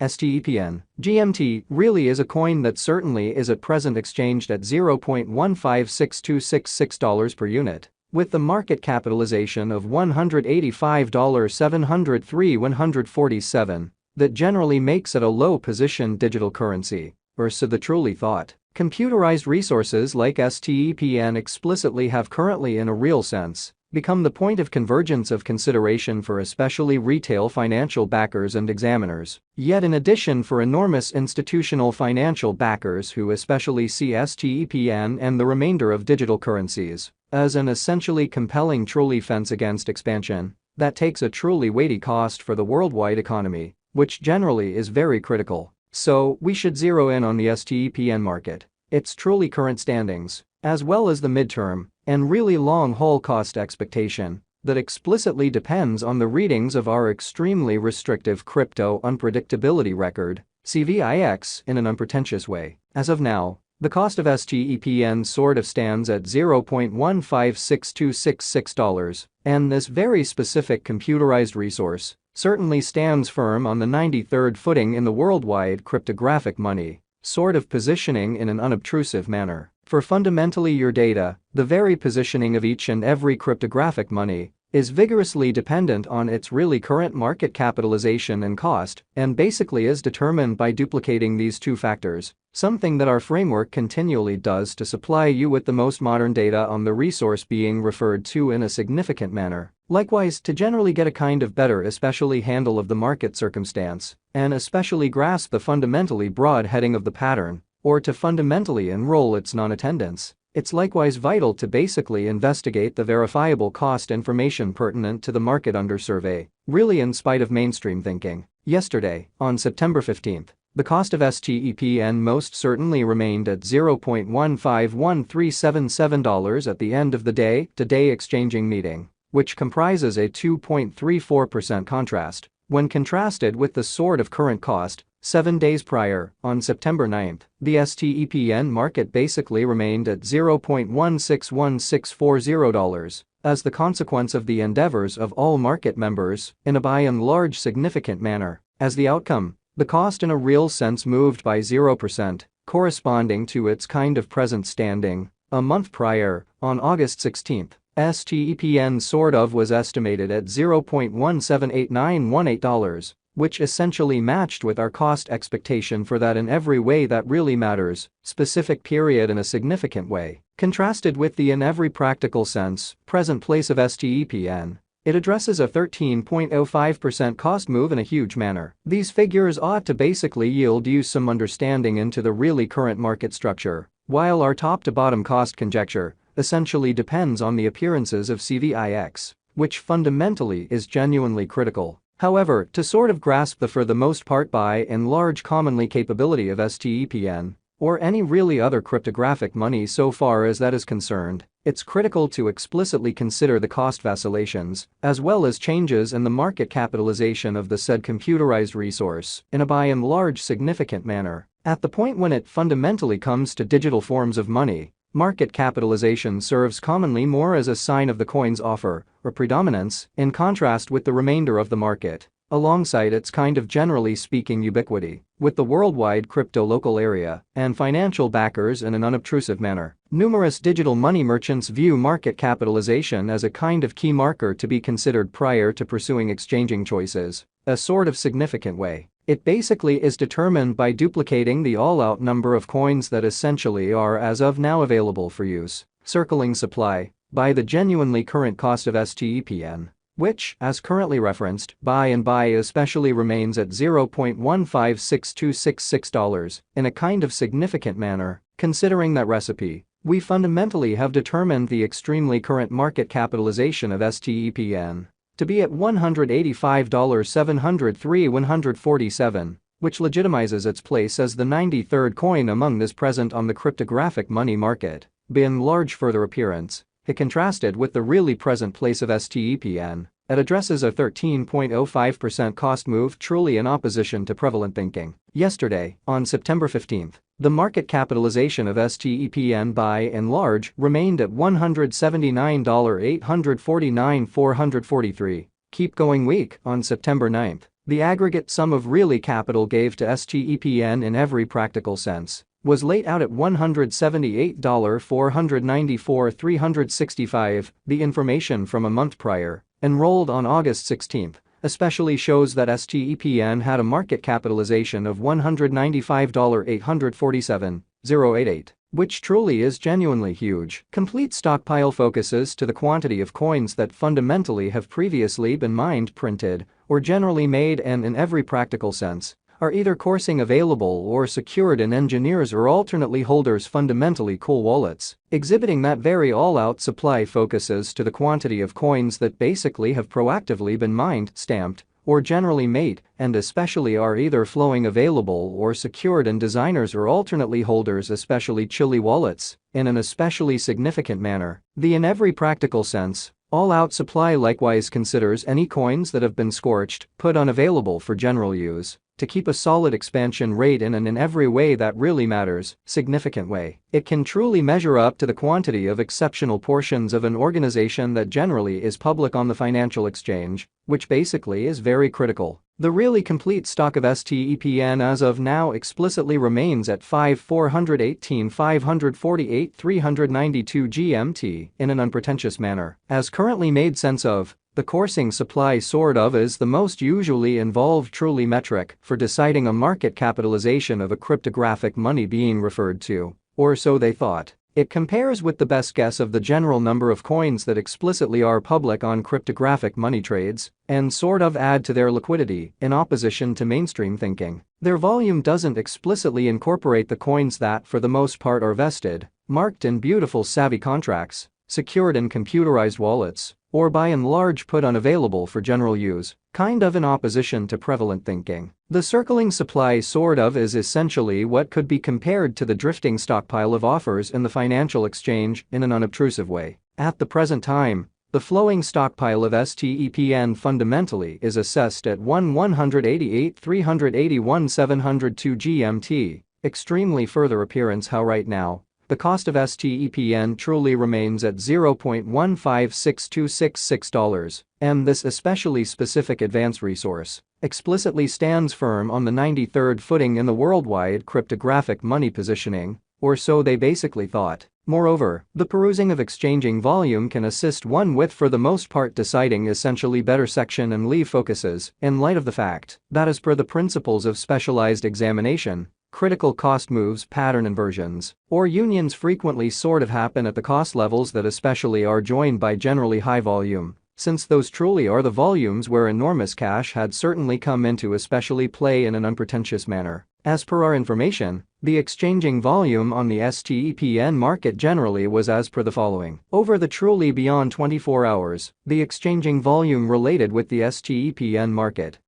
Stepn, GMT, really is a coin that certainly is at present exchanged at $0.156266 per unit, with the market capitalization of $185,703,147, that generally makes it a low-position digital currency, or so the truly thought. Computerized resources like Stepn explicitly have currently in a real sense become the point of convergence of consideration for especially retail financial backers and examiners. Yet in addition for enormous institutional financial backers who especially see Stepn and the remainder of digital currencies as an essentially compelling trolley fence against expansion that takes a truly weighty cost for the worldwide economy, which generally is very critical. So we should zero in on the Stepn market, its truly current standings, as well as the midterm and really long-haul cost expectation that explicitly depends on the readings of our extremely restrictive crypto unpredictability record, CVIX, in an unpretentious way. As of now, the cost of Stepn sort of stands at $0.156266, and this very specific computerized resource certainly stands firm on the 93rd footing in the worldwide cryptographic money sort of positioning in an unobtrusive manner. For fundamentally your data, the very positioning of each and every cryptographic money is vigorously dependent on its really current market capitalization and cost, and basically is determined by duplicating these two factors, something that our framework continually does to supply you with the most modern data on the resource being referred to in a significant manner. Likewise, to generally get a kind of better especially handle of the market circumstance, and especially grasp the fundamentally broad heading of the pattern, or to fundamentally enroll its non-attendance, it's likewise vital to basically investigate the verifiable cost information pertinent to the market under survey, really in spite of mainstream thinking. Yesterday, on September 15th, the cost of Stepn most certainly remained at $0.151377 at the end of the day-to-day exchanging meeting, which comprises a 2.34% contrast when contrasted with the sort of current cost 7 days prior. On September 9th, the Stepn market basically remained at $0.161640 as the consequence of the endeavors of all market members in a by and large significant manner. As the outcome, the cost in a real sense moved by 0%, corresponding to its kind of present standing. A month prior, on August 16th, Stepn sort of was estimated at $0.178918, which essentially matched with our cost expectation for that in every way that really matters, specific period in a significant way. Contrasted with the in every practical sense present place of Stepn, it addresses a 13.05% cost move in a huge manner. These figures ought to basically yield you some understanding into the really current market structure, while our top-to-bottom cost conjecture essentially depends on the appearances of CVIX, which fundamentally is genuinely critical. However, to sort of grasp the for the most part by and large commonly capability of Stepn, or any really other cryptographic money so far as that is concerned, it's critical to explicitly consider the cost vacillations, as well as changes in the market capitalization of the said computerized resource, in a by and large significant manner. At the point when it fundamentally comes to digital forms of money, market capitalization serves commonly more as a sign of the coin's offer or predominance in contrast with the remainder of the market, alongside its kind of generally speaking ubiquity with the worldwide crypto local area and financial backers in an unobtrusive manner. Numerous digital money merchants view market capitalization as a kind of key marker to be considered prior to pursuing exchanging choices, a sort of significant way. It basically is determined by duplicating the all-out number of coins that essentially are as of now available for use, circling supply, by the genuinely current cost of Stepn, which, as currently referenced, by and by especially remains at $0.156266 in a kind of significant manner. Considering that recipe, we fundamentally have determined the extremely current market capitalization of Stepn to be at $185,703,147, which legitimizes its place as the 93rd coin among this present on the cryptographic money market. By large further appearance, it contrasted with the really present place of Stepn, it addresses a 13.05% cost move truly in opposition to prevalent thinking. Yesterday, on September 15th, the market capitalization of Stepn by and large remained at $179,849,443. Keep going weak. On September 9th, The aggregate sum of really capital gave to STEPN in every practical sense was laid out at $178,494,365. The information from a month prior, enrolled on August 16, especially shows that STEPN had a market capitalization of $195,847,088, which truly is genuinely huge. Complete stockpile focuses to the quantity of coins that fundamentally have previously been mined, printed, or generally made and in every practical sense are either coursing available or secured in engineers or alternately holders' fundamentally cool wallets. Exhibiting that very all-out supply focuses to the quantity of coins that basically have proactively been mined, stamped, or generally made, and especially are either flowing available or secured in designers or alternately holders, especially chilly wallets, in an especially significant manner. The in every practical sense all-out supply likewise considers any coins that have been scorched, put unavailable for general use, to keep a solid expansion rate in and in every way that really matters, significant way. It can truly measure up to the quantity of exceptional portions of an organization that generally is public on the financial exchange, which basically is very critical. The really complete stock of STEPN as of now explicitly remains at 5,418,548,392 GMT in an unpretentious manner. As currently made sense of, the coursing supply sort of is the most usually involved truly metric for deciding a market capitalization of a cryptographic money being referred to, or so they thought. It compares with the best guess of the general number of coins that explicitly are public on cryptographic money trades and sort of add to their liquidity in opposition to mainstream thinking. Their volume doesn't explicitly incorporate the coins that for the most part are vested, marked in beautiful savvy contracts, secured in computerized wallets, or by and large put unavailable for general use, kind of in opposition to prevalent thinking. The circling supply sort of is essentially what could be compared to the drifting stockpile of offers in the financial exchange in an unobtrusive way. At the present time, the flowing stockpile of STEPN fundamentally is assessed at 188,381,702 GMT, extremely further appearance how right now, the cost of STEPN truly remains at $0.156266, and this especially specific advanced resource explicitly stands firm on the 93rd footing in the worldwide cryptographic money positioning, or so they basically thought. Moreover, the perusing of exchanging volume can assist one with for the most part deciding essentially better section and leave focuses in light of the fact that as per the principles of specialized examination, critical cost moves, pattern inversions, or unions frequently sort of happen at the cost levels that especially are joined by generally high volume, since those truly are the volumes where enormous cash had certainly come into especially play in an unpretentious manner. As per our information, the exchanging volume on the STEPN market generally was as per the following. Over the truly beyond 24 hours, the exchanging volume related with the STEPN market